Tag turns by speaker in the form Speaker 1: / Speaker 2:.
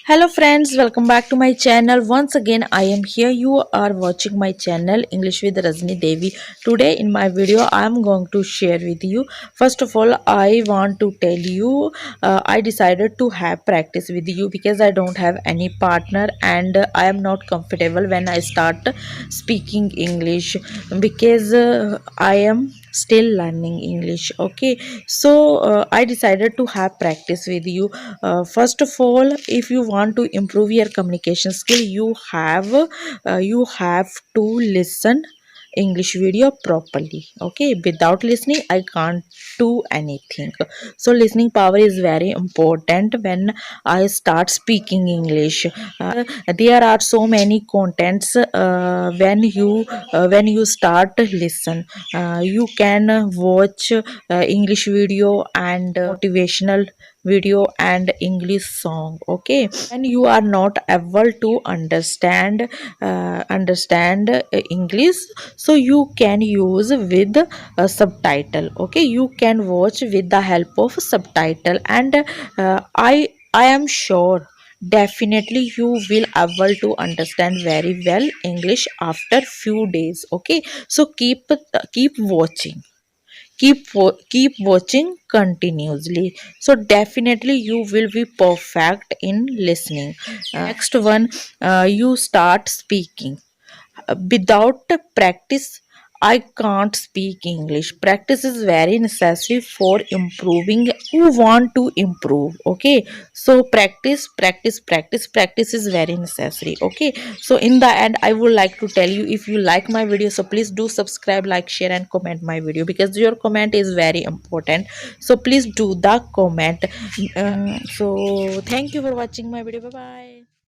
Speaker 1: Hello friends, welcome back to my channel. Once again, I am here. You are watching my channel English with Rajni Devi. Today in my video, I am going to share with you. First of all, I want to tell you I decided to have practice with you because I don't have any partner and I am not comfortable when I start speaking English because I am still learning English. Okay, so I decided to have practice with you. First of all, if you want to improve your communication skill, you have to listen English video properly. Okay, without listening I can't do anything. So listening power is very important when I start speaking English. There are so many contents when you start listen. You can watch English video and motivational video and English song. Okay, and you are not able to understand English, so you can use with a subtitle. Okay, you can watch with the help of subtitle, and I am sure definitely you will able to understand very well English after few days. Okay, so keep watching, keep watching continuously, so definitely you will be perfect in listening. Next one, you start speaking. Without practice I can't speak English. Practice is very necessary for improving. You want to improve. Okay, so practice is very necessary. Okay, so in the end I would like to tell you, if you like my video, so please do subscribe, like, share and comment my video because your comment is very important. So please do the comment. So thank you for watching my video. Bye bye.